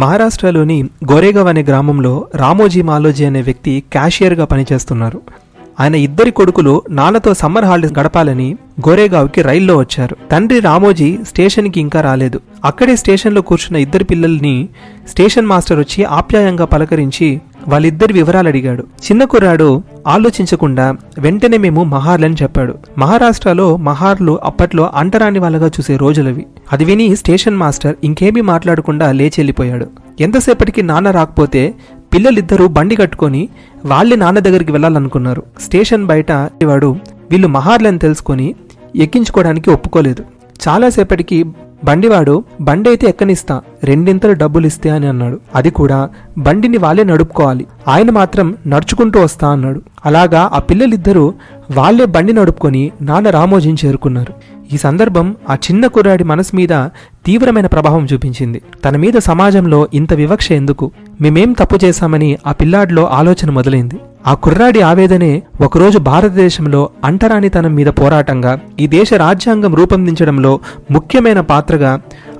మహారాష్ట్రలోని గోరేగావ్ అనే గ్రామంలో రామోజీ మాలోజీ అనే వ్యక్తి క్యాషియర్గా పనిచేస్తున్నారు. ఆయన ఇద్దరి కొడుకులు నాన్నతో సమ్మర్ హాలిడేస్ గడపాలని గోరేగావ్కి రైల్లో వచ్చారు. తండ్రి రామోజీ స్టేషన్కి ఇంకా రాలేదు. అక్కడే స్టేషన్లో కూర్చున్న ఇద్దరు పిల్లల్ని స్టేషన్ మాస్టర్ వచ్చి ఆప్యాయంగా పలకరించి వాళ్ళిద్దరి వివరాలు అడిగాడు. చిన్న కుర్రాడు ఆలోచించకుండా వెంటనే మేము మహార్లని చెప్పాడు. మహారాష్ట్రలో మహార్లు అప్పట్లో అంటరాని వాళ్ళగా చూసే రోజులవి. అది విని స్టేషన్ మాస్టర్ ఇంకేమీ మాట్లాడకుండా లేచి వెళ్ళిపోయాడు. ఎంతసేపటికి నాన్న రాకపోతే పిల్లలిద్దరూ బండి కట్టుకొని వాళ్ళే నాన్న దగ్గరికి వెళ్ళాలనుకున్నారు. స్టేషన్ బయట వాడు వీళ్ళు మహార్లని తెలుసుకొని ఎక్కించుకోవడానికి ఒప్పుకోలేదు. చాలాసేపటికి బండివాడు బండి అయితే ఎక్కనిస్తా, 2 డబ్బులు ఇస్తే అని అన్నాడు. అది కూడా బండిని వాళ్ళే నడుపుకోవాలి, ఆయన మాత్రం నడుచుకుంటూ వస్తా అన్నాడు. అలాగా ఆ పిల్లలిద్దరూ వాళ్లే బండి నడుపుకొని నాన్న రామోజీని చేరుకున్నారు. ఈ సందర్భం ఆ చిన్న కుర్రాడి మనసు మీద తీవ్రమైన ప్రభావం చూపించింది. తన మీద సమాజంలో ఇంత వివక్ష ఎందుకు, మేమేం తప్పు చేశామని ఆ పిల్లాడిలో ఆలోచన మొదలైంది. ఆ కుర్రాడి ఆవేదనే ఒకరోజు భారతదేశంలో అంటరానితనం మీద పోరాటంగా, ఈ దేశ రాజ్యాంగం రూపొందించడంలో ముఖ్యమైన పాత్రగా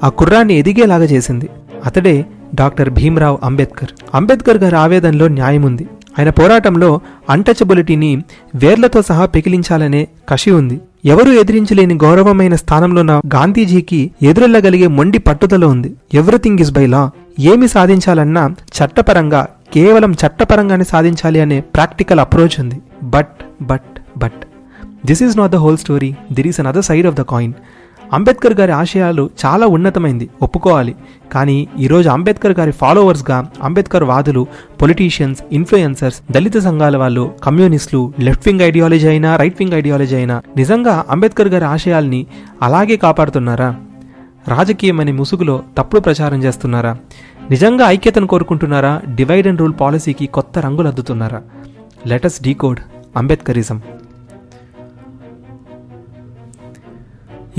ఆ కుర్రాన్ని ఎదిగేలాగా చేసింది. అతడే డాక్టర్ భీమ్రావ్ అంబేద్కర్. అంబేద్కర్ గారి ఆవేదనలో న్యాయముంది. ఆయన పోరాటంలో అన్టచబిలిటీని వేర్లతో సహా పెకిలించాలనే కషి ఉంది. ఎవరూ ఎదిరించలేని గౌరవమైన స్థానంలో ఉన్న గాంధీజీకి ఎదురెళ్లగలిగే మొండి పట్టుదల ఉంది. Everything is by law. ఏమి సాధించాలన్నా చట్టపరంగా, కేవలం చట్టపరంగానే సాధించాలి అనే ప్రాక్టికల్ అప్రోచ్ ఉంది. But this is not the whole story. There is another side of the coin. Ambedkar గారి ఆశయాలు చాలా ఉన్నతమైంది, ఒప్పుకోవాలి. కానీ ఈరోజు అంబేద్కర్ గారి ఫాలోవర్స్గా అంబేద్కర్ వాదులు, పొలిటీషియన్స్, ఇన్ఫ్లుయెన్సర్స్, దళిత సంఘాల వాళ్ళు, కమ్యూనిస్టులు, లెఫ్ట్ వింగ్ ఐడియాలజీ అయినా రైట్ వింగ్ ఐడియాలజీ అయినా నిజంగా అంబేద్కర్ గారి ఆశయాల్ని అలాగే కాపాడుతున్నారా? రాజకీయమనే ముసుగులో తప్పుడు ప్రచారం చేస్తున్నారా? నిజంగా ఐక్యతను కోరుకుంటున్నారా? డివైడ్ అండ్ రూల్ పాలసీకి కొత్త రంగులు అద్దుతున్నారా? Let us decode Ambedkarism.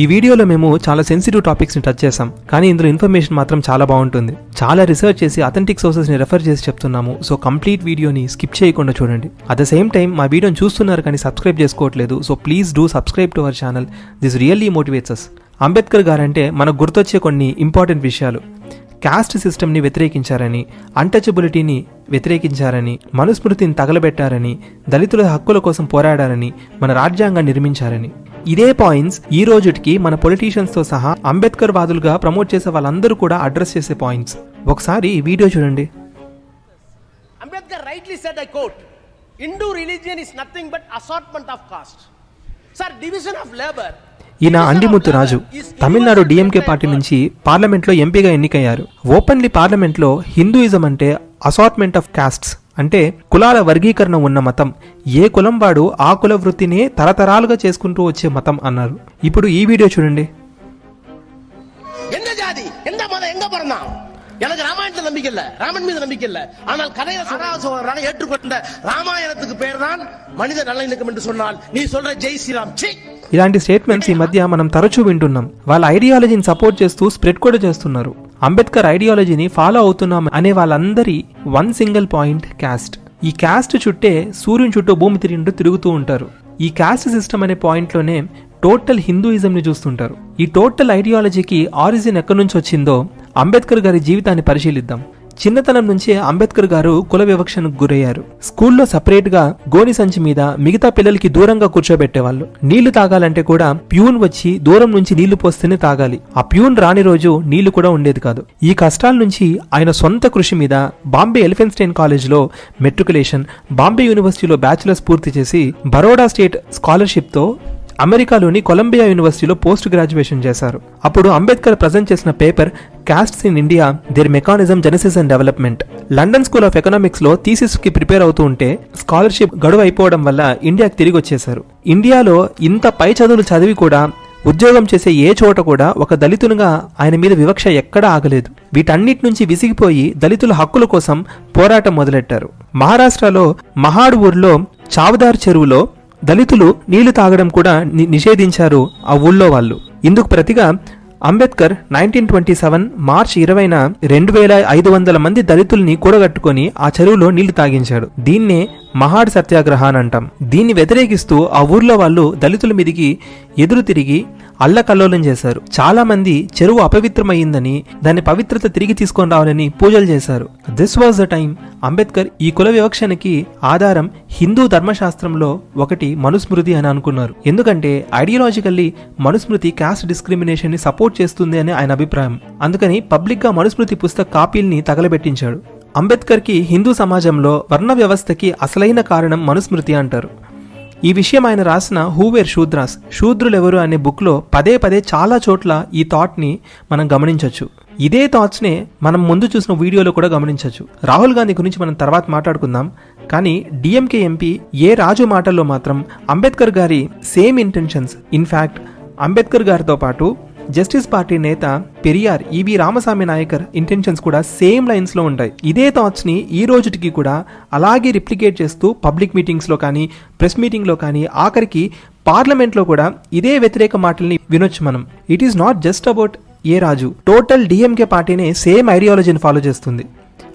ఈ వీడియోలో మేము చాలా సెన్సిటివ్ టాపిక్స్ని టచ్ చేసాం, కానీ ఇందులో ఇన్ఫర్మేషన్ మాత్రం చాలా బాగుంటుంది. చాలా రీసెర్చ్ చేసి అథెంటిక్ సోర్సెస్ని రెఫర్ చేసి చెప్తున్నాము. సో కంప్లీట్ వీడియోని స్కిప్ చేయకుండా చూడండి. అట్ ద సేమ్ టైం మా వీడియోని చూస్తున్నారు కానీ సబ్స్క్రైబ్ చేసుకోవట్లేదు. So please do subscribe to our channel. This really motivates us. Ambedkar గారంటే మనకు గుర్తొచ్చే కొన్ని ఇంపార్టెంట్ విషయాలు: క్యాస్ట్ సిస్టమ్ని వ్యతిరేకించారని, అన్టచబిలిటీని వ్యతిరేకించారని, మనుస్మృతిని తగలబెట్టారని, దళితుల హక్కుల కోసం పోరాడారని, మన రాజ్యాంగాన్ని నిర్మించారని. ఇదే పాయింట్స్ ఈ రోజుకి మన పొలిటీషియన్స్తో సహా అంబేద్కర్ వాదులుగా ప్రమోట్ చేసే వాళ్ళందరూ కూడా అడ్రస్ చేసే పాయింట్స్. ఒకసారి ఈ వీడియో చూడండి. Ambedkar rightly said, I quote, Hindu religion is nothing but assortment of caste. Sir, division of labour. ఈయన అండిముత్తు రాజు తమిళనాడు డిఎంకే పార్టీ నుంచి పార్లమెంట్లో ఎంపీగా ఎన్నికయ్యారు. ఓపెన్లీ పార్లమెంట్లో హిందూయిజం అంటే అసార్ట్మెంట్ ఆఫ్ కాస్ట్స్, అంటే కులాల వర్గీకరణ ఉన్న మతం, ఏ కులం వాడు ఆ కుల వృత్తినే తరతరాలుగా చేసుకుంటూ వచ్చే మతం అన్నారు. ఇప్పుడు ఈ వీడియో చూడండి. எனக்கு ராமாயணத்துல நம்பிக்கை இல்ல, ராமன் மீது நம்பிக்கை இல்ல. ஆனால் கதையை சொல்றாங்க, ஏற்றுக்கொண்ட ராமாயணத்துக்கு பேர் தான் மனித நல்லிணக்கம் என்று சொன்னால் நீ சொல்ற ஜெய் శ్రీరామ్. ఇలాంటి స్టేట్మెంట్స్ ఈ మధ్య మనం తరచూ వింటున్నాం. వాళ్ళ ఐడియాలజీని సపోర్ట్ చేస్తూ స్ప్రెడ్ కూడా చేస్తున్నారు. అంబేద్కర్ ఐడియాలజీని ఫాలో అవుతున్నాం అనే వాళ్ళందరి వన్ సింగిల్ పాయింట్ క్యాస్ట్. ఈ క్యాస్ట్ చుట్టే సూర్యుని చుట్టూ భూమి తిరుగుతూ ఉంటారు. ఈ క్యాస్ట్ సిస్టమ్ అనే పాయింట్లోనే టోటల్ హిందూయిజంని చూస్తుంటారు. ఈ టోటల్ ఐడియాలజీకి ఆరిజిన్ ఎక్కడి నుంచి వచ్చిందో అంబేద్కర్ గారి జీవితాన్ని పరిశీలిద్దాం. చిన్నతనం నుంచే అంబేద్కర్ గారు కుల వివక్షకు గురయ్యారు. స్కూల్లో సపరేట్ గా గోని సంచి మీద మిగతా పిల్లలకి దూరంగా కూర్చోబెట్టేవాళ్ళు. నీళ్లు తాగాలంటే కూడా ప్యూన్ వచ్చి దూరం నుంచి నీళ్లు పోస్తేనే తాగాలి. ఆ ప్యూన్ రాని రోజు నీళ్లు కూడా ఉండేది కాదు. ఈ కష్టాల నుంచి ఆయన సొంత కృషి మీద బాంబే ఎలిఫెంట్స్టైన్ కాలేజ్లో మెట్రికులేషన్, బాంబే యూనివర్సిటీలో బ్యాచిలర్స్ పూర్తి చేసి బరోడా స్టేట్ స్కాలర్షిప్ తో అమెరికాలోని కొలంబియా యూనివర్సిటీలో పోస్ట్ గ్రాడ్యుయేషన్ చేశారు. అప్పుడు అంబేద్కర్ ప్రజెంట్ చేసిన paper castes in India, their mechanism, genesis and development. London school of economics లో థీసిస్ కి ప్రిపేర్ అవుతూ ఉంటే స్కాలర్షిప్ గడువు అయిపోవడం వల్ల ఇండియాకి తిరిగి వచ్చేశారు. ఇండియాలో ఇంత పై చదువులు చదివి కూడా ఉద్యోగం చేసే ఏ చోట కూడా ఒక దళితునిగా ఆయన మీద వివక్ష ఎక్కడా ఆగలేదు. వీటన్నిటి నుంచి విసిగిపోయి దళితుల హక్కుల కోసం పోరాటం మొదలెట్టారు. మహారాష్ట్రలో మహాడ్ ఊర్లో చావదార్ చెరువులో దళితులు నీళ్లు తాగడం కూడా నిషేధించారు ఆ ఊళ్ళో వాళ్ళు. ఇందుకు ప్రతిగా అంబేద్కర్ 1927 మార్చి 20న 2500 మంది దళితుల్ని కూడగట్టుకుని ఆ చెరువులో నీళ్లు తాగించాడు. దీన్నే మహాడ్ సత్యాగ్రహ అని అంటాం. దీన్ని వ్యతిరేకిస్తూ ఆ ఊర్లో వాళ్ళు దళితుల మీదికి ఎదురు తిరిగి అల్లకల్లోలం చేశారు. చాలా మంది చెరువు అపవిత్రమయ్యిందని, దాని పవిత్రత తిరిగి తీసుకొని రావాలని పూజలు చేశారు. This was the time Ambedkar ఈ కుల వివక్షణకి ఆధారం హిందూ ధర్మశాస్త్రంలో ఒకటి మనుస్మృతి అని అనుకున్నారు. ఎందుకంటే ఐడియాలజికల్లీ మనుస్మృతి కాస్ట్ డిస్క్రిమినేషన్ ని సపోర్ట్ చేస్తుంది అని ఆయన అభిప్రాయం. అందుకని పబ్లిక్ గా మనుస్మృతి పుస్తక కాపీల్ని తగలబెట్టించాడు. అంబేద్కర్ కి హిందూ సమాజంలో వర్ణ వ్యవస్థకి అసలైన కారణం మనుస్మృతి అంటారు. ఈ విషయం ఆయన రాసిన హూ వేర్ శూద్రాస్, శూద్రులెవరు అనే బుక్ లో పదే పదే చాలా చోట్ల ఈ థాట్ ని మనం గమనించవచ్చు. ఇదే థాట్స్ నే మనం ముందు చూసిన వీడియోలో కూడా గమనించవచ్చు. రాహుల్ గాంధీ గురించి మనం తర్వాత మాట్లాడుకుందాం. కానీ డిఎంకే ఎంపీ ఏ రాజు మాటల్లో మాత్రం అంబేద్కర్ గారి సేమ్ ఇంటెన్షన్స్, ఇన్ఫాక్ట్ అంబేద్కర్ గారితో పాటు జస్టిస్ పార్టీ నేత పెరియార్ ఈవి రామస్వామి నాయకర్ ఇంటెన్షన్స్ కూడా సేమ్ లైన్స్ లో ఉంటాయి. ఇదే థాట్స్ ని ఈ రోజుకి కూడా అలాగే రిప్లికేట్ చేస్తూ పబ్లిక్ మీటింగ్స్ లో కానీ, ప్రెస్ మీటింగ్ లో కానీ, ఆఖరికి పార్లమెంట్ లో కూడా ఇదే వ్యతిరేక మాటల్ని వినొచ్చు మనం. It is not just about a Raju, total DMK పార్టీనే సేమ్ ఐడియాలజీని ఫాలో చేస్తుంది.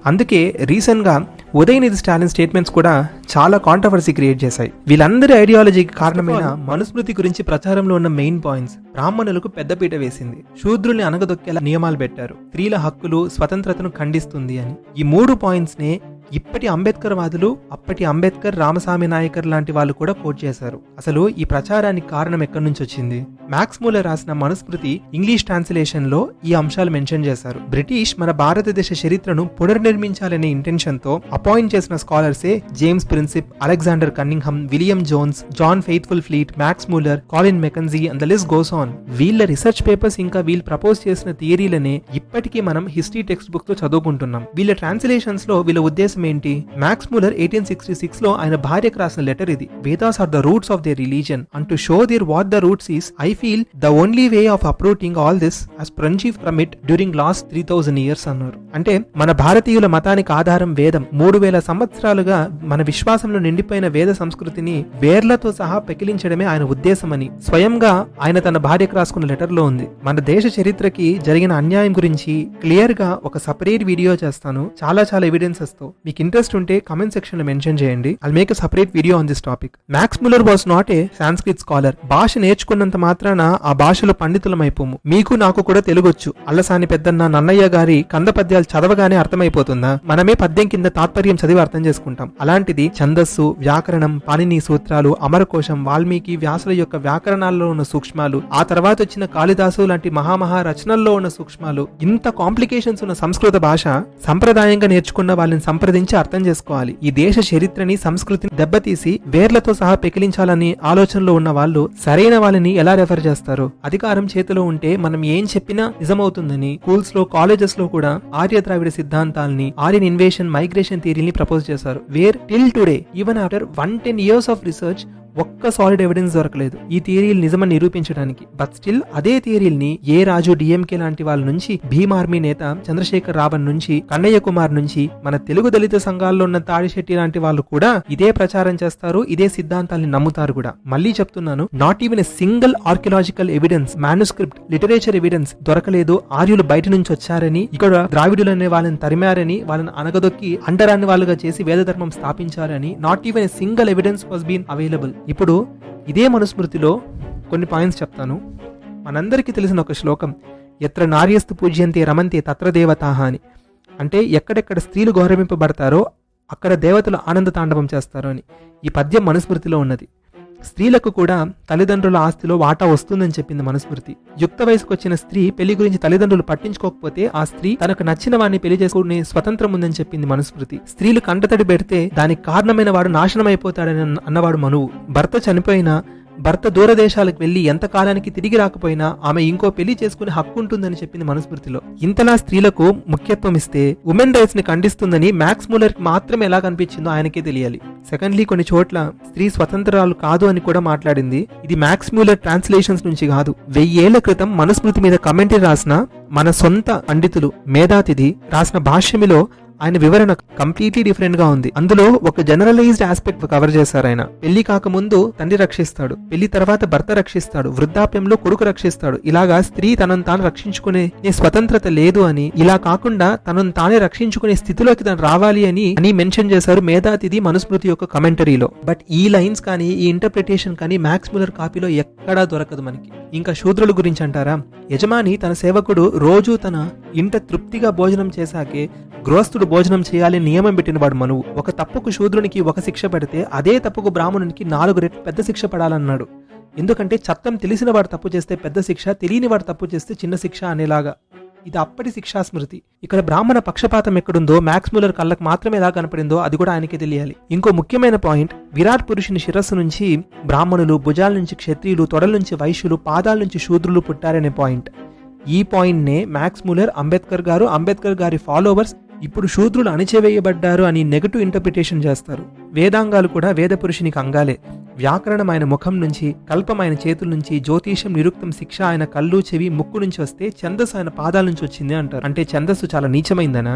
అందుకే రీసెంట్ గా ఉదయనిధి స్టాలిన్ స్టేట్మెంట్స్ కూడా చాలా కాంట్రవర్సీ క్రియేట్ చేశాయి. వీళ్ళందరి ఐడియాలజీకి కారణమైన మనుస్మృతి గురించి ప్రచారంలో ఉన్న మెయిన్ పాయింట్స్: బ్రాహ్మణులకు పెద్దపీట వేసింది, శూద్రుల్ని అనగదొక్కేలా నియమాలు పెట్టారు, స్త్రీల హక్కులు స్వతంత్రతను ఖండిస్తుంది అని. ఈ 3 పాయింట్స్ నే ఇప్పటి అంబేద్కర్ వాదులు, అప్పటి అంబేద్కర్, రామస్వామి నాయకర్ లాంటి వాళ్ళు కూడా కోట్ చేశారు. అసలు ఈ ప్రచారానికి కారణం ఎక్కడి నుంచి వచ్చింది? మ్యాక్స్ మూలర్ రాసిన మనుస్మృతి ఇంగ్లీష్ ట్రాన్స్లేషన్ లో ఈ అంశాలు మెన్షన్ చేశారు. బ్రిటిష్ మన భారతదేశ చరిత్రను పునర్నిర్మించాలనే ఇంటెన్షన్ తో అపాయింట్ చేసిన స్కాలర్సే James Prinsep, Alexander Cunningham, William Jones, John Faithfull Fleet, Max Muller, Colin Mackenzie and the list goes on. వీళ్ళ రీసెర్చ్ పేపర్స్ ఇంకా వీళ్ళు ప్రపోజ్ చేసిన థియరీలనే ఇప్పటికీ మనం హిస్టరీ టెక్స్ట్ బుక్ లో చదువుకుంటున్నాం. వీళ్ళ ట్రాన్స్లేషన్స్ లో వీళ్ళ ఉద్దేశం ఏంటి? మ్యాక్స్ మూలర్ 1866 లో ఆయన భార్యకు రాసిన లెటర్ ఇది. Vedas are the roots of their religion and to show there what the roots is, I feel the only way of uprooting all this has sprung from it during last 3000 years అన్నారు. అంటే మన భారతీయుల మతానికి ఆధారం వేదం. 3000 సంవత్సరాలుగా మన విశ్వాసంలో నిండిపోయిన వేద సంస్కృతిని వేర్లతో సహా పెకిలించడమే ఆయన ఉద్దేశమని స్వయంగా ఆయన తన భార్యకు రాసుకున్న లెటర్ లో ఉంది. మన దేశ చరిత్రకి జరిగిన అన్యాయం గురించి క్లియర్ గా ఒక సపరేట్ వీడియో చేస్తాను, చాలా ఎవిడెన్సెస్ తో. మీకు ఇంట్రెస్ట్ ఉంటే కమెంట్ సెక్షన్ లో మెన్షన్ చేయండి. I'll make a separate video on this topic. Max Müller was not a Sanskrit scholar. భాష నేర్చుకున్నంత మాత్రాన ఆ భాషలో పండితులమైపోము. మీకు నాకు కూడా తెలుగొచ్చు. అల్లసాని పెద్దన్న, నన్నయ్య గారి కంద పద్యాలు చదవగానే అర్థమైపోతుందా? మనమే పద్యం కింద తాత్పర్యం చదివి అర్థం చేసుకుంటాం. అలాంటిది ఛందస్సు, వ్యాకరణం, పాణిని సూత్రాలు, అమరకోశం, వాల్మీకి, వ్యాసుల యొక్క వ్యాకరణాల్లో ఉన్న సూక్ష్మాలు, ఆ తర్వాత వచ్చిన కాళిదాసు లాంటి మహామహా రచనల్లో ఉన్న సూక్ష్మాలు, ఇంత కాంప్లికేషన్స్ ఉన్న సంస్కృత భాష సంప్రదాయంగా నేర్చుకున్న వాళ్ళని సంప్రదించి అర్థం చేసుకోవాలి. ఈ దేశ చరిత్రని, సంస్కృతిని దెబ్బతీసి వేర్లతో సహా పెకిలించాలని ఆలోచనలో ఉన్న వాళ్ళు సరైన వాళ్ళని ఎలా రెఫర్ చేస్తారు? అధికారం చేతిలో ఉంటే మనం ఏం చెప్పినా నిజమవుతుందని స్కూల్స్ లో, కాలేజెస్ లో కూడా ఆర్య ద్రావిడ సిద్ధాంతాల్ని, ఆర్యన్ ఇన్వేషన్, మైగ్రేషన్ థియరీని ప్రపోజ్ చేశారు. Where till today, even after 110 years of research, ఒక్క సాలిడ్ ఎవిడెన్స్ దొరకలేదు ఈ థియరీలు నిజమని నిరూపించడానికి. బట్ స్టిల్ అదే థియరీల్ని ఏ రాజు, డిఎంకే లాంటి వాళ్ళ నుంచి, భీమ్ ఆర్మీ నేత చంద్రశేఖర్ రావణ్ నుంచి, కన్నయ్య కుమార్ నుంచి, మన తెలుగు దళిత సంఘాల్లో ఉన్న తాడిశెట్టి లాంటి వాళ్ళు కూడా ఇదే ప్రచారం చేస్తారు, ఇదే సిద్ధాంతాల్ని నమ్ముతారు కూడా. మళ్ళీ చెప్తున్నాను, not even a single archaeological evidence, manuscript, literature evidence దొరకలేదు. ఆర్యులు బయట నుంచి వచ్చారని, ఇక్కడ ద్రావిడులు అనే వాళ్ళని తరిమారని, వాళ్ళని అనగదొక్కి అంటరాని వాళ్ళుగా చేసి వేద ధర్మం స్థాపించారని not even a single evidence was been available. ఇప్పుడు ఇదే మనుస్మృతిలో కొన్ని పాయింట్స్ చెప్తాను. మనందరికీ తెలిసిన ఒక శ్లోకం, ఎత్ర నార్యస్తు పూజ్యంతే రమంతే తత్ర దేవతాః అని. అంటే ఎక్కడెక్కడ స్త్రీలు గౌరవింపబడతారో అక్కడ దేవతలు ఆనంద తాండవం చేస్తారు అని. ఈ పద్యం మనుస్మృతిలో ఉన్నది. స్త్రీలకు కూడా తల్లిదండ్రుల ఆస్తిలో వాటా వస్తుందని చెప్పింది మనుస్మృతి. యుక్త వయసుకు వచ్చిన స్త్రీ పెళ్లి గురించి తల్లిదండ్రులు పట్టించుకోకపోతే ఆ స్త్రీ తనకు నచ్చిన వాడిని పెళ్లి చేసుకునే స్వతంత్రం ఉందని చెప్పింది మనుస్మృతి. స్త్రీలు కంటతడి పెడితే దానికి కారణమైన వాడు నాశనం అయిపోతాడని అన్నవాడు మనువు. భర్త చనిపోయినా, భర్త దూరదేశాలకు వెళ్లి ఎంత కాలానికి తిరిగి రాకపోయినా ఆమె ఇంకో పెళ్లి చేసుకునే హక్కు ఉంటుందని చెప్పింది మనుస్మృతిలో. ఇంతలా స్త్రీలకు ముఖ్యత్వం ఇస్తే ఉమెన్ రైట్స్ ని ఖండిస్తుందని మ్యాక్స్ మూలర్ మాత్రమే ఎలా కనిపించిందో ఆయనకే తెలియాలి. సెకండ్లీ, కొన్ని చోట్ల స్త్రీ స్వతంత్రాలు కాదు అని కూడా మాట్లాడింది. ఇది మ్యాక్స్ మూలర్ ట్రాన్స్లేషన్స్ నుంచి కాదు. 1000 ఏళ్ల క్రితం మనుస్మృతి మీద కమెంటరీ రాసిన మన సొంత పండితులు మేధాతిథి రాసిన భాష్యమిలో ఆయన వివరణ కంప్లీట్లీ డిఫరెంట్ గా ఉంది. అందులో ఒక జనరలైజ్డ్ ఆస్పెక్ట్ కవర్ చేశారు. ఆయన పెళ్లి కాకముందు తండ్రి రక్షిస్తాడు, పెళ్లి తర్వాత భర్త రక్షిస్తాడు, వృద్ధాప్యంలో కొడుకు రక్షిస్తాడు. ఇలాగా స్త్రీ తనను తాను రక్షించుకునే స్వతంత్రత లేదు అని, ఇలా కాకుండా తనను తానే రక్షించుకునే స్థితిలోకి తను రావాలి అని మెన్షన్ చేశారు మేధాతిథి మనుస్మృతి యొక్క కమెంటరీలో. బట్ ఈ లైన్స్ కానీ, ఈ ఇంటర్ప్రిటేషన్ కానీ మ్యాక్స్ మూలర్ కాపీలో ఎక్కడా దొరకదు మనకి. ఇంకా శూద్రుల గురించి అంటారా? యజమాని తన సేవకుడు రోజు తన ఇంట తృప్తిగా భోజనం చేశాకే గృహస్థుడు భోజనం చేయాలని నియమం పెట్టినవాడు మనువు. ఒక తప్పుకు శూద్రునికి ఒక శిక్ష పెడితే అదే తప్పుకు బ్రాహ్మణునికి 4 రెట్లు పెద్ద శిక్ష పడాలన్నాడు. ఎందుకంటే చట్టం తెలిసిన వాడు తప్పు చేస్తే పెద్ద శిక్ష, తెలియని వాడు తప్పు చేస్తే చిన్న శిక్ష అనేలాగా. ఇది అప్పటి శిక్షా స్మృతి. ఇక్కడ బ్రాహ్మణ పక్షపాతం ఎక్కడుందో మ్యాక్స్ ముల్లర్ కళ్ళకు మాత్రమే ఎలా కనపడిందో అది కూడా ఆయనకే తెలియాలి. ఇంకో ముఖ్యమైన పాయింట్, విరాట్ పురుషుని శిరస్సు నుంచి బ్రాహ్మణులు, భుజాల నుంచి క్షత్రియులు, తొడల నుంచి వైశ్యులు, పాదాల నుంచి శూద్రులు పుట్టారనే పాయింట్. ఈ పాయింట్ నే మ్యాక్స్ ముల్లర్, అంబేద్కర్ గారి ఫాలోవర్స్ ఇప్పుడు శూద్రులు అణిచివేయబడ్డారు అని నెగటివ్ ఇంటర్ప్రిటేషన్ చేస్తారు. వేదాంగాలు కూడా వేద పురుషునికి అంగాలే. వ్యాకరణం ఆయన ముఖం నుంచి, కల్పం ఆయన చేతుల నుంచి, జ్యోతిషం, నిరుక్తం, శిక్ష ఆయన కళ్ళు, చెవి, ముక్కు నుంచి వస్తే ఛందస్సు ఆయన పాదాల నుంచి వచ్చింది అంటారు. అంటే ఛందస్సు చాలా నీచమైందనా?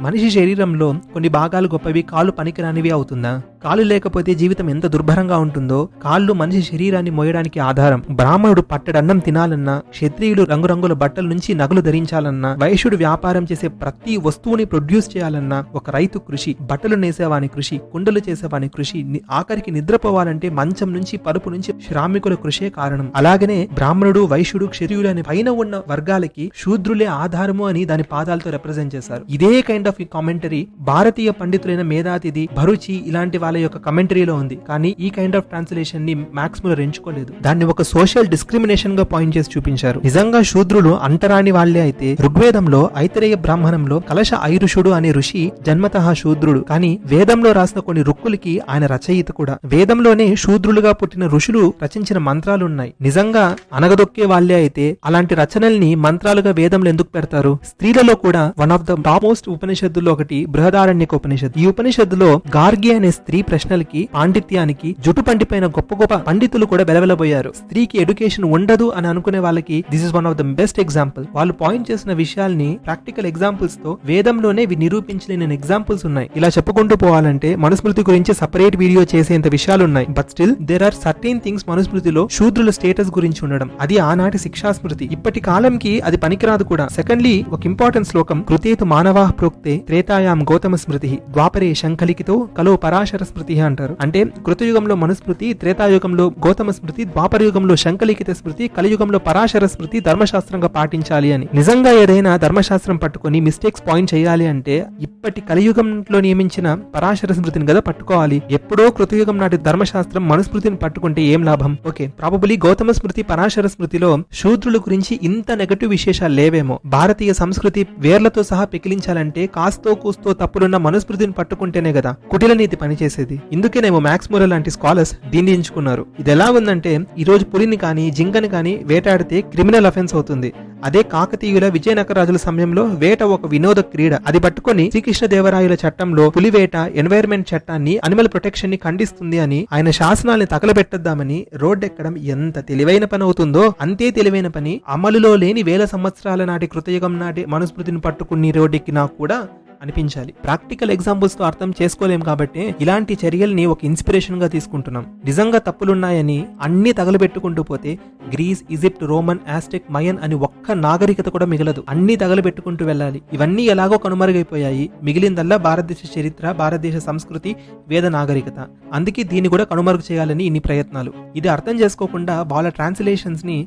మనిషి శరీరంలో కొన్ని భాగాలు గొప్పవి, కాళ్ళు పనికిరానివి అవుతుందా? కాళ్ళు లేకపోతే జీవితం ఎంత దుర్భరంగా ఉంటుందో కాళ్ళు మనిషి శరీరాన్ని మోయడానికి ఆధారం. బ్రాహ్మణుడు పట్టడన్నం తినాలన్నా, క్షత్రియులు రంగురంగుల బట్టల నుంచి నగలు ధరించాలన్నా, వైశ్యుడు వ్యాపారం చేసే ప్రతి వస్తువుని ప్రొడ్యూస్ చేయాలన్నా, ఒక రైతు కృషి, బట్టలు నేసేవాని కృషి, కుండలు చేసేవాని కృషి, ఆఖరికి నిద్రపోవాలంటే మంచం నుంచి, పరుపు నుంచి శ్రామికుల కృషే కారణం. అలాగనే బ్రాహ్మణుడు, వైశ్యుడు, క్షత్రియుడు అనే పైన ఉన్న వర్గాలకి శూద్రులే ఆధారము అని దాని పాదాలతో రిప్రజెంట్ చేశారు. ఇదే కైండ్ ఆఫ్ కామెంటరీ భారతీయ పండితులైన మేధాతిథి, భరుచి ఇలాంటి వాళ్ళ యొక్క కమెంటరీలో ఉంది. కానీ ఈ కైండ్ ఆఫ్ ట్రాన్స్లేషన్ ని మ్యాక్స్ ముల్లర్ ఎంచుకోలేదు. దాన్ని ఒక సోషల్ డిస్క్రిమినేషన్ గా పాయింట్ చేసి చూపించారు. నిజంగా శూద్రులు అంటరాని వాళ్లే అయితే ఋగ్వేదంలో ఐతరేయ బ్రాహ్మణంలో కలశ ఐరుషుడు అనే ఋషి జన్మతః శూద్రుడు. కానీ వేదంలో రాసిన కొన్ని రుక్కులకి ఆయన రచయిత కూడా. వేదంలోనే శూద్రులుగా పుట్టిన ఋషులు రచించిన మంత్రాలు ఉన్నాయి. నిజంగా అనగదొక్కే వాళ్లే అయితే అలాంటి రచనల్ని మంత్రాలుగా వేదంలో ఎందుకు పెడతారు? స్త్రీలలో కూడా one of the top most ఉపనిషత్తుల్లో ఒకటి బృహదారణ్యక ఉపనిషత్తు. ఈ ఉపనిషత్తులో గార్గి అనే స్త్రీ ప్రశ్నలకి, పాండిత్యానికి, జుట్టు పండిపోయిన గొప్ప గొప్ప పండితులు కూడా వెలవెలబోయారు. స్త్రీకి ఎడ్యుకేషన్ ఉండదు అని అనుకునే వాళ్ళకి this is one of the best example. వాళ్ళు పాయింట్ చేసిన విషయాల్ని ప్రాక్టికల్ ఎగ్జాంపుల్స్ తో వేదంలోనే నిరూపించలేని ఎగ్జాంపుల్స్ ఉన్నాయి. ఇలా చెప్పుకుంటూ పోవాలంటే మనుస్మృతి గురించి సెపరేట్ వీడియో చేసేంత విషయాలు ఉన్నాయి. But still there are certain things మనుస్మృతిలో శూద్రుల స్టేటస్ గురించి ఉండడం. అది ఆనాటి శిక్షా స్మృతి. ఇప్పటి కాలంకి అది పనికిరాదు కూడా. సెకండ్లీ, ఒక ఇంపార్టెంట్ శ్లోకం, కృతేతు మానవాః ప్రోక్తే త్రేతాయాం గౌతమ స్మృతి, ద్వాపరే శంఖలిఖితో కలో పరాశర స్మృతి అంటారు. అంటే కృతయుగంలో మనుస్మృతి, త్రేతాయుగంలో గౌతమ స్మృతి, ద్వాపర యుగంలో శంఖలిఖిత స్మృతి, కలియుగంలో పరాశర స్మృతి ధర్మశాస్త్రంగా పాటించాలి అని. నిజంగా ఏదైనా ధర్మశాస్త్రం పట్టుకొని మిస్టేక్స్ పాయింట్ చేయాలి అంటే ఇప్పటి కలియుగంలో నియమించిన పరాశర స్మృతిని కదా పట్టుకోవాలి. ఎప్పుడో కృతయుగం నాటి ధర్మశాస్త్రం మనుస్మృతిని పట్టుకుంటే ఏం లాభం? ఓకే, ప్రాబబులీ గౌతమ స్మృతి, పరాశర స్మృతిలో శూద్రుల గురించి ఇంత నెగటివ్ విశేషాలు లేవేమో. భారతీయ సంస్కృతి వేర్లతో సహా పెకిలించాలంటే కాస్తో కూస్తో తప్పులున్న మనుస్మృతిని పట్టుకుంటేనే కదా కుటిల నీతి పనిచేసేది. ఇందుకేనేమో మ్యాక్స్ ముల్లర్ లాంటి స్కాలర్స్ దీన్ని ఎంచుకున్నారు. ఇది ఎలా ఉందంటే, ఈ రోజు పులిని కానీ జింకని కానీ వేటాడితే క్రిమినల్ అఫెన్స్ అవుతుంది. అదే కాకతీయుల, విజయనగరాజుల సమయంలో వేట ఒక వినోద క్రీడ. అది పట్టుకొని శ్రీకృష్ణదేవరాయల చట్టంలో పులివేట, ఎన్వైర్మెంట్ చట్టాన్ని, అనిమల్ ప్రొటెక్షన్ ని ఖండిస్తుంది అని ఆయన శాసనాల్ని తగలబెట్టద్దామని రోడ్డెక్కడం ఎంత తెలివైన పని అవుతుందో అంతే తెలివైన పని అమలులో లేని వేల సంవత్సరాల నాటి కృతయుగం నాటి మనుస్మృతిని పట్టుకుని రోడ్డెక్కినా కూడా అనిపించాలి. ప్రాక్టికల్ ఎగ్జాంపుల్స్ తో అర్థం చేసుకోలేం కాబట్టి ఇలాంటి చర్యల్ని ఒక ఇన్స్పిరేషన్ గా తీసుకుంటున్నాం. నిజంగా తప్పులున్నాయని అన్ని తగలబెట్టుకుంటూ పోతే Greece, Egypt, Roman, Aztec, Mayan అని ఒక్క నాగరికత కూడా మిగలదు. అన్ని తగలబెట్టుకుంటూ వెళ్ళాలి. ఇవన్నీ ఎలాగో కనుమరుగైపోయాయి. మిగిలిందల్లా భారతదేశ చరిత్ర, భారతదేశ సంస్కృతి, వేద నాగరికత. అందుకే దీన్ని కూడా కనుమరుగు చేయాలని ఇన్ని ప్రయత్నాలు. ఇది అర్థం చేసుకోకుండా వాళ్ళ ట్రాన్స్లేషన్స్ ని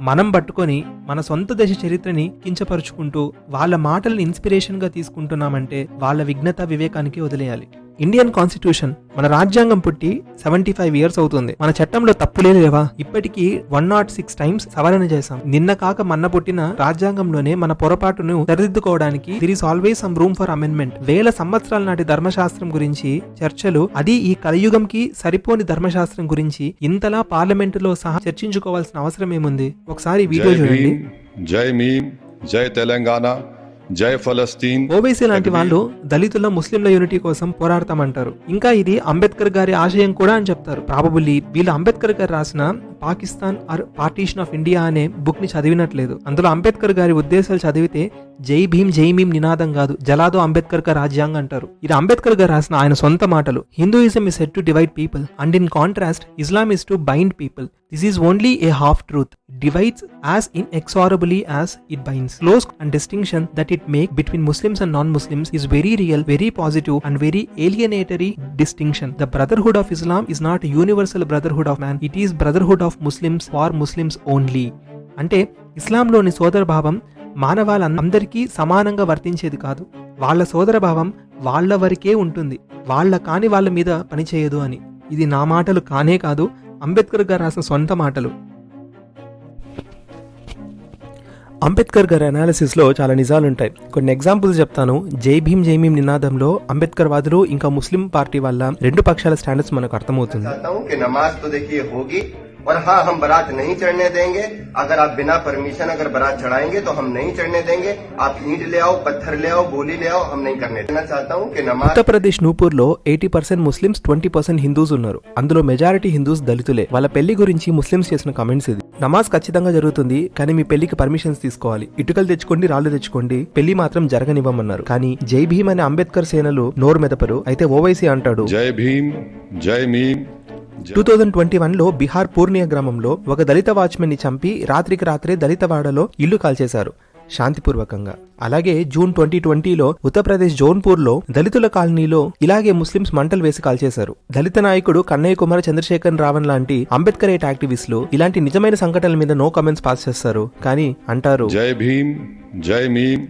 మనం పట్టుకొని మన సొంత దేశ చరిత్రని కించపరుచుకుంటూ వాళ్ళ మాటలను ఇన్స్పిరేషన్ గా తీసుకుంటున్నామంటే వాళ్ళ విఘ్నత, వివేకానికి వదిలేయాలి. ఇండియన్ కాన్స్టిట్యూషన్, మన రాజ్యాంగం పుట్టి 75 years అవుతుంది. మన చట్టంలో తప్పులే లేవా? ఇప్పటికీ 106 times సవరణ చేశాం. నిన్న కాక మొన్న పుట్టిన రాజ్యాంగంలోనే మన పొరపాటును సరిదిద్దుకోవడానికి there is always some room for amendment. వేల సంవత్సరాల నాటి ధర్మశాస్త్రం గురించి చర్చలు, అది ఈ కలియుగంకి సరిపోని ధర్మశాస్త్రం గురించి ఇంతలా పార్లమెంటులో సహా చర్చించుకోవాల్సిన అవసరం ఏముంది? ఒకసారి వీడియో చూడండి. జై భీమ్, జై తెలంగాణ, జై ఫలస్తీన్. ఓవైసీ లాంటి వాళ్ళు దళితుల, ముస్లింల యూనిటీ కోసం పోరాడతామంటారు. ఇంకా ఇది అంబేద్కర్ గారి ఆశయం కూడా అని చెప్తారు. ప్రాబబుల్లీ వీళ్ళు అంబేద్కర్ గారు రాసిన Pakistan or partition of India అనే బుక్ ని చదివినట్లేదు. అందులో అంబేద్కర్ గారి ఉద్దేశాలు చదివితే జై భీమ్ జై భీమ్ నినాదం కాదు, జలాదో అంబేద్కర్ గారు రాజ్యాంగం అంటారు. ఇది అంబేద్కర్ గారు రాసిన ఆయన సొంత మాటలు. Hinduism is said to divide people and in contrast Islam is to bind people. This is only a half truth. It divides as inexorably as it binds. Close and distinction that it makes between Muslims and non-Muslims is very real, very positive and very alienatory distinction. The brotherhood of Islam is not a universal brotherhood of man. It is brotherhood of Muslims for Muslims only. అంటే ఇస్లాంలోని సోదర భావం మానవాళ్ళందరికీ సమానంగా వర్తించేది కాదు. వాళ్ళ సోదర భావం వాళ్ళ వరకే ఉంటుంది, వాళ్ళ కాని వాళ్ళ మీద పనిచేయదు అని. ఇది నా మాటలు కానే కాదు, అంబేద్కర్ గారు రాసిన సొంత మాటలు. అంబేద్కర్ గారి అనాలిసిస్లో చాలా నిజాలుంటాయి. కొన్ని ఎగ్జాంపుల్స్ చెప్తాను. జై భీమ్ నినాదంలో అంబేద్కర్ వాదులు ఇంకా ముస్లిం పార్టీ వల్ల రెండు పక్షాల స్టాండర్డ్స్ మనకు అర్థమవుతుంది. और हाँ, हम बारात नहीं चढ़ने देंगे. अगर आप बिना परमिशन अगर बारात चढ़ाएंगे तो हम नहीं चढ़ने देंगे. आप ईंट ले आओ, पत्थर ले आओ, गोली ले आओ, हम नहीं करने देना. चाहता हूँ कि नमाज ఉత్తరప్రదేశ్ నూపూర్లో 80% ముస్లిమ్స్ 20% హిందూస్ ఉన్నారు. అందులో మెజారిటీ హిందూస్ దళితులే. వాళ్ళ పెళ్లి గురించి ముస్లిమ్స్ చేసిన కమెంట్స్ ఇది. నమాజ్ ఖచ్చితంగా జరుగుతుంది, కానీ మీ పెళ్లికి పర్మిషన్స్ తీసుకోవాలి. ఇటుకలు తెచ్చుకోండి, రాళ్లు తెచ్చుకోండి, పెళ్లి మాత్రం జరగనివ్వమన్నారు. కానీ జై భీమ్ అనే అంబేద్కర్ సేనలు నోరు మెదపరు. అయితే ఓవైసీ అంటాడు జై భీమ్ జై మీమ్. 2021లో బీహార్ పూర్ణియా గ్రామంలో ఒక దళిత వాచ్మెన్ ని చంపి రాత్రికి రాత్రే దళితవాడలో ఇల్లు కాల్చేశారు శాంతిపూర్వకంగా. అలాగే జూన్ 2020లో ఉత్తరప్రదేశ్ జోన్పూర్ లో దళితుల కాలనీలో ఇలాగే ముస్లింస్ మంటలు వేసి కాల్చేశారు. దళిత నాయకుడు కన్నయ్య కుమార్ చంద్రశేఖర్ రావణ్ లాంటి అంబేద్కరేట్ యాక్టివిస్టులు ఇలాంటి నిజమైన సంఘటనల మీద నో కమెంట్స్ పాస్ చేస్తారు, కానీ అంటారు జై భీమ్ జై మీమ్.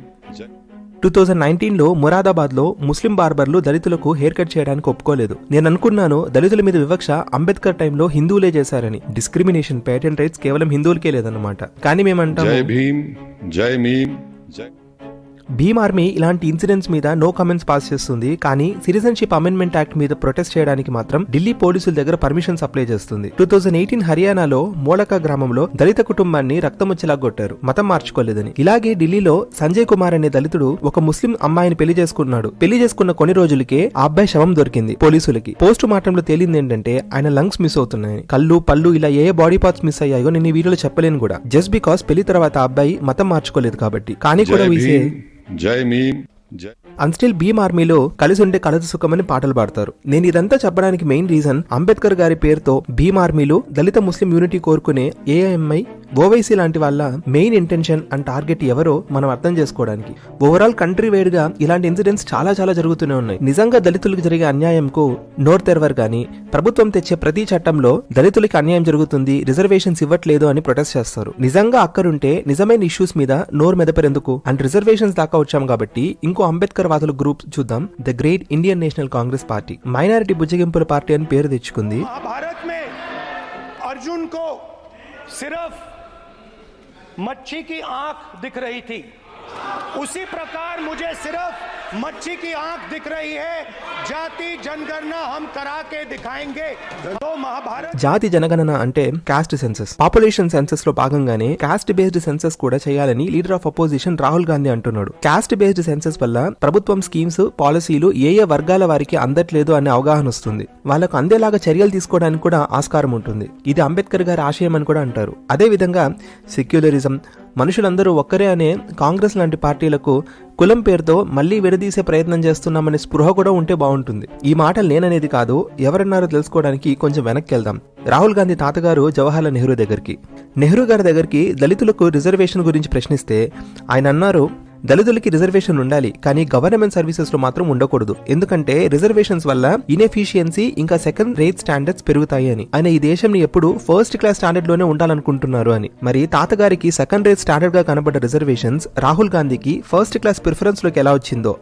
2019లో మురాదాబాద్ లో ముస్లిం బార్బర్లు దళితులకు హెయిర్ కట్ చేయడానికి ఒప్పుకోలేదు. నేను అనుకున్నాను దళితుల మీద వివక్ష అంబేద్కర్ టైంలో హిందువులే చేశారని. డిస్క్రిమినేషన్, పేటెంట్ రైట్స్ కేవలం హిందువులకే లేదన్నమాట. కానీ మేమంటాం జై భీమ్ జై మీమ్ జై. భీమ్ ఆర్మీ ఇలాంటి ఇన్సిడెంట్స్ మీద నో కమెంట్స్ పాస్ చేస్తుంది, కానీ సిటిజన్షిప్ అమెండ్మెంట్ యాక్ట్ మీద ప్రొటెస్ట్ చేయడానికి మాత్రం ఢిల్లీ పోలీసుల దగ్గర పర్మిషన్స్ అప్లై చేస్తుంది. 2018 హర్యానాలో మోలకా గ్రామంలో దళిత కుటుంబాన్ని రక్తముచ్చలా కొట్టారు, మతం మార్చుకోలేదని. ఇలాగే ఢిల్లీలో సంజయ్ కుమార్ అనే దళితుడు ఒక ముస్లిం అమ్మాయిని పెళ్లి చేసుకున్నాడు. పెళ్లి చేసుకున్న కొన్ని రోజులకే ఆ అబ్బాయి శవం దొరికింది పోలీసులకి. పోస్ట్ మార్టం లో తేలింది ఏంటంటే ఆయన లంగ్స్ మిస్ అవుతున్నాయి, కళ్ళు, పళ్ళు ఇలా ఏ బాడీ పార్ట్స్ మిస్ అయ్యాయో నేను ఈ వీడియోలో చెప్పలేను కూడా. జస్ట్ బికాస్ పెళ్లి తర్వాత ఆ అబ్బాయి మతం మార్చుకోలేదు కాబట్టి. కానీ కూడా జై మీమ్ జై. అండ్ స్టిల్ భీమ్ ఆర్మీలో కలిసి ఉండే కలదు సుఖమని పాటలు పాడతారు. నేను ఇదంతా చెప్పడానికి మెయిన్ రీజన్ అంబేద్కర్ గారి పేరుతో భీమ్ ఆర్మీలు దళిత ముస్లిం యూనిటీ కోరుకునే ఏఐఎంఐ, ఓవైసీ లాంటి వాళ్ళ మెయిన్ ఇంటెన్షన్ అండ్ టార్గెట్ ఎవరో మనం అర్థం చేసుకోవడానికి. ఓవరాల్ కంట్రీ వైడ్ గా ఇలాంటి ఇన్సిడెంట్స్ చాలా చాలా జరుగుతూనే ఉన్నాయి. నిజంగా దళితులకు జరిగే అన్యాయంకు నోరు తెరవరు, కానీ ప్రభుత్వం తెచ్చే ప్రతి చట్టంలో దళితులకి అన్యాయం జరుగుతుంది, రిజర్వేషన్స్ ఇవ్వట్లేదు అని ప్రొటెస్ట్ చేస్తారు. నిజంగా అక్కడుంటే నిజమైన ఇష్యూస్ మీద నోరు మెదపరెందుకు? అండ్ రిజర్వేషన్స్ దాకా వచ్చాం కాబట్టి ఇంకో అంబేద్కర్ వాదుల గ్రూప్ చూద్దాం. The great Indian National Congress party minority బుజ్జగింపుల పార్టీ అని పేరు తెచ్చుకుంది. अर्जुन को सिर्फ मच्छी की आंख दिख रही थी, उसी प्रकार मुझे सिर्फ मच्छी की आंख दिख रही है. जाति जनगणना हम करा के दिखाएंगे. तो महाभारत జాతి జనగణన అంటే కాస్ట్ సెన్సస్. పాపులేషన్ సెన్సస్ లో భాగంగానే కాస్ట్ బేస్డ్ సెన్సస్ కూడా చేయాలని leader of opposition Rahul Gandhi అంటున్నాడు. కాస్ట్ బేస్డ్ సెన్సస్ వల్ల ప్రభుత్వం స్కీమ్స్, పాలసీలు ఏ ఏ వర్గాల వారికి అందట్లేదు అనే అవగాహన వస్తుంది. వాళ్ళకు అందేలాగా చర్యలు తీసుకోవడానికి కూడా ఆస్కారం ఉంటుంది. ఇది అంబేద్కర్ గారి ఆశయం అని కూడా అంటారు. అదే విధంగా సెక్యులరిజం, మనుషులందరూ ఒక్కరే అనే కాంగ్రెస్ లాంటి పార్టీలకు కులం పేరుతో మళ్లీ విడదీసే ప్రయత్నం చేస్తున్నామనే స్పృహ కూడా ఉంటే బాగుంటుంది. ఈ మాటలు నేననేది కాదు, ఎవరన్నారో తెలుసుకోవడానికి కొంచెం వెనక్కి వెళ్దాం. రాహుల్ గాంధీ తాతగారు జవహర్లాల్ నెహ్రూ దగ్గరికి, నెహ్రూ గారి దగ్గరికి దళితులకు రిజర్వేషన్ గురించి ప్రశ్నిస్తే ఆయన అన్నారు, దళితులకి రిజర్వేషన్ ఉండాలి, కానీ గవర్నమెంట్ సర్వీసెస్ లో మాత్రం ఉండకూడదు. ఎందుకంటే రిజర్వేషన్స్ వల్ల ఇన్ఎఫిషియన్సీ ఇంకా సెకండ్ రేట్ స్టాండర్డ్స్ పెరుగుతాయి అని. ఆయన ఈ దేశంని ఎప్పుడు ఫస్ట్ క్లాస్ స్టాండర్డ్ లోనే ఉండాలనుకుంటున్నారు అని. మరి తాతగారికి సెకండ్ రేట్ స్టాండర్డ్ గా కనబడ్డ రిజర్వేషన్స్ రాహుల్ గాంధీకి ఫస్ట్ క్లాస్ ప్రిఫరెన్స్ లోకి ఎలా వచ్చిందో.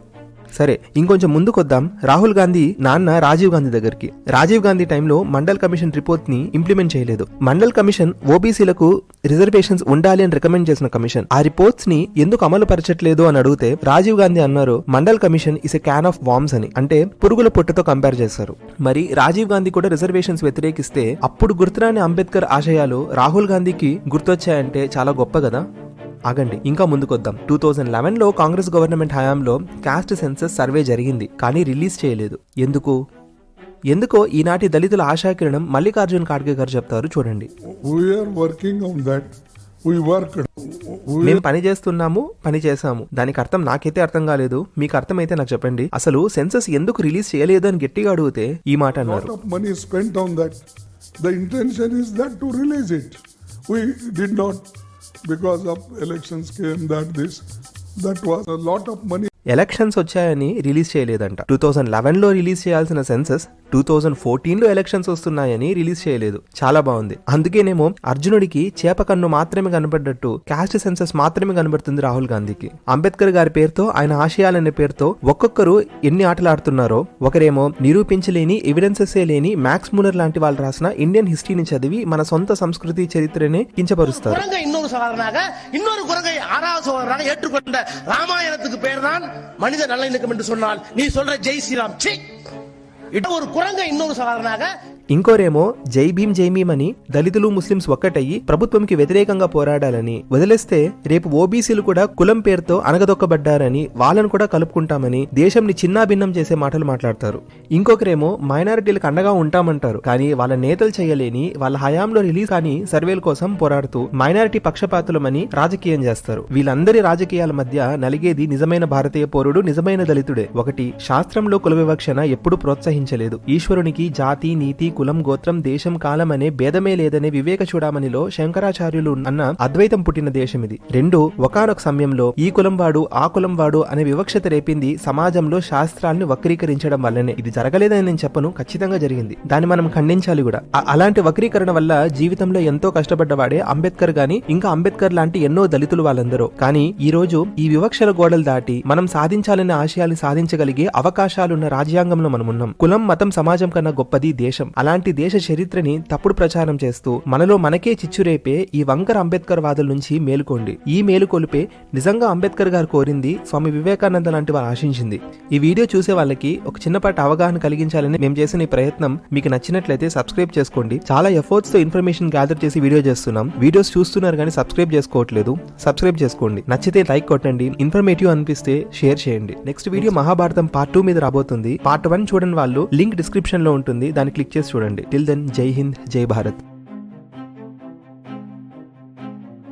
సరే, ఇంకొంచెం ముందుకొద్దాం. రాహుల్ గాంధీ నాన్న రాజీవ్ గాంధీ దగ్గరికి. రాజీవ్ గాంధీ టైంలో మండల్ కమిషన్ రిపోర్ట్ ని ఇంప్లిమెంట్ చేయలేదు. మండల్ కమిషన్ ఓబీసీలకు రిజర్వేషన్స్ ఉండాలి అని రికమెండ్ చేసిన కమిషన్ ఆ రిపోర్ట్స్ ని ఎందుకు అమలు పరచట్లేదు అని అడిగితే రాజీవ్ గాంధీ అన్నారు, mandal commission is a can of worms అని. అంటే పురుగుల పొట్టుతో కంపేర్ చేశారు. మరి రాజీవ్ గాంధీ కూడా రిజర్వేషన్స్ వ్యతిరేకిస్తే అప్పుడు గుర్తురాని అంబేద్కర్ ఆశయాలు రాహుల్ గాంధీకి గుర్తొచ్చాయంటే చాలా గొప్ప కదా. ఆగండి, ఇంకా ముందుకొద్దాం. 2011లో కాంగ్రెస్ గవర్నమెంట్ హయాంలో కాస్ట్ సెన్సస్ సర్వే జరిగింది, కానీ రిలీజ్ చేయలేదు. ఎందుకో ఈనాటి దళితుల ఆశాకిరణం మల్లికార్జున్ ఖార్గే గారు చెప్తారు, చూడండి. మేము పని చేస్తున్నాము, పని చేశాము. దానికి అర్థం నాకైతే అర్థం కాలేదు, మీకు అర్థమైతే నాకు చెప్పండి. అసలు సెన్సస్ ఎందుకు రిలీజ్ చేయలేదు అని గట్టిగా అడిగితే ఈ మాట అన్నారు. We did not, because of elections came that was a lot of money. Elections వచ్చాయని రిలీజ్ చేయలేదంట. 2011లో రిలీజ్ చేయాల్సిన సెన్సస్ 2014లో ఎలక్షన్స్ వస్తున్నాయని రిలీజ్ చేయలేదు. చాలా బాగుంది. అందుకేనేమో అర్జునుడికి చేప కన్ను మాత్రమే కనబడ్డట్టు క్యాస్ట్ సెన్సస్ మాత్రమే కనబడుతుంది రాహుల్ గాంధీకి. అంబేద్కర్ గారి పేరుతో, ఆయన ఆశయాలనే పేరుతో ఒక్కొక్కరు ఎన్ని ఆటలు ఆడుతున్నారో. ఒకరేమో నిరూపించలేని, ఎవిడెన్సెసే లేని మ్యాక్స్ మూలర్ లాంటి వాళ్ళు రాసిన ఇండియన్ హిస్టరీని చదివి మన సొంత సంస్కృతి చరిత్రనే కించపరుస్తారు. இன்னொரு சகோதரனாக, இன்னொரு குரங்கை ஆறாவது சகோதரனாக ஏற்றுக்கொண்ட ராமாயணத்துக்கு பேர் தான் மனித நல்லிணக்கம் என்று சொன்னால் நீ சொல்ற ஜெய் ஸ்ரீராம். ஒரு குரங்கை இன்னொரு சகோதரனாக, ఇంకోరేమో జై భీమ్ అని దళితులు ముస్లింస్ ఒక్కటయ్యి ప్రభుత్వంకి వ్యతిరేకంగా పోరాడాలని, వదిలేస్తే రేపు ఓబీసీలు కూడా కులం పేరుతో అనగదొక్కబడ్డారని, వాళ్ళను కూడా కలుపుకుంటామని దేశంని చిన్నాభిన్నం చేసే మాటలు మాట్లాడతారు. ఇంకొకరేమో మైనారిటీలకు అండగా ఉంటామంటారు, కానీ వాళ్ళ నేతలు చేయలేని, వాళ్ళ హయాంలో రిలీజ్ కానీ సర్వేల కోసం పోరాడుతూ మైనారిటీ పక్షపాతులమని రాజకీయం చేస్తారు. వీళ్ళందరి రాజకీయాల మధ్య నలిగేది నిజమైన భారతీయ పౌరుడు, నిజమైన దళితుడే. ఒకటి, శాస్త్రంలో కుల వివక్షణ ఎప్పుడూ ప్రోత్సహించలేదు. ఈశ్వరునికి జాతి, నీతి, కులం, గోత్రం, దేశం, కాలం అనే భేదమే లేదనే వివేక చూడమనిలో శంకరాచార్యులు అన్న అద్వైతం పుట్టిన దేశం ఇది. రెండు, ఒకానొక సమయంలో ఈ కులం వాడు, ఆ కులం వాడు అనే వివక్షత రేపింది సమాజంలో శాస్త్రాలను వక్రీకరించడం వల్లనే. ఇది జరగలేదని నేను చెప్పను, ఖచ్చితంగా జరిగింది. దాన్ని మనం ఖండించాలి కూడా. అలాంటి వక్రీకరణ వల్ల జీవితంలో ఎంతో కష్టపడ్డవాడే అంబేద్కర్ గాని, ఇంకా అంబేద్కర్ లాంటి ఎన్నో దళితులు వాళ్ళందరూ. కానీ ఈ రోజు ఈ వివక్షల గోడలు దాటి మనం సాధించాలనే ఆశయాలు సాధించగలిగే అవకాశాలున్న రాజ్యాంగంలో మనమున్నాం. కులం, మతం సమాజం కన్నా గొప్పది దేశం. అలాంటి దేశ చరిత్రని తప్పుడు ప్రచారం చేస్తూ మనలో మనకే చిచ్చురేపే ఈ వంకర అంబేద్కర్ వాదుల నుంచి మేలుకోండి. ఈ మేలుకొలిపే నిజంగా అంబేద్కర్ గారు కోరింది, స్వామి వివేకానంద లాంటి వారు ఆశించింది. ఈ వీడియో చూసే వాళ్ళకి ఒక చిన్నపాటి అవగాహన కలిగించాలని మేము చేసిన ఈ ప్రయత్నం మీకు నచ్చినట్లయితే సబ్స్క్రైబ్ చేసుకోండి. చాలా ఎఫర్ట్స్ తో ఇన్ఫర్మేషన్ గ్యాదర్ చేసి వీడియో చేస్తున్నాం. వీడియోస్ చూస్తున్నారు కానీ సబ్స్క్రైబ్ చేసుకోవట్లేదు. సబ్స్క్రైబ్ చేసుకోండి. నచ్చితే లైక్ కొట్టండి. ఇన్ఫర్మేటివ్ అనిపిస్తే షేర్ చేయండి. నెక్స్ట్ వీడియో మహాభారతం పార్ట్ 2 మీద రాబోతుంది. పార్ట్ 1 చూడని వాళ్ళు లింక్ డిస్క్రిప్షన్ లో ఉంటుంది, దాన్ని క్లిక్ చేసి చూడండి. టిల్ దెన్, జై హింద్, జై భారత్.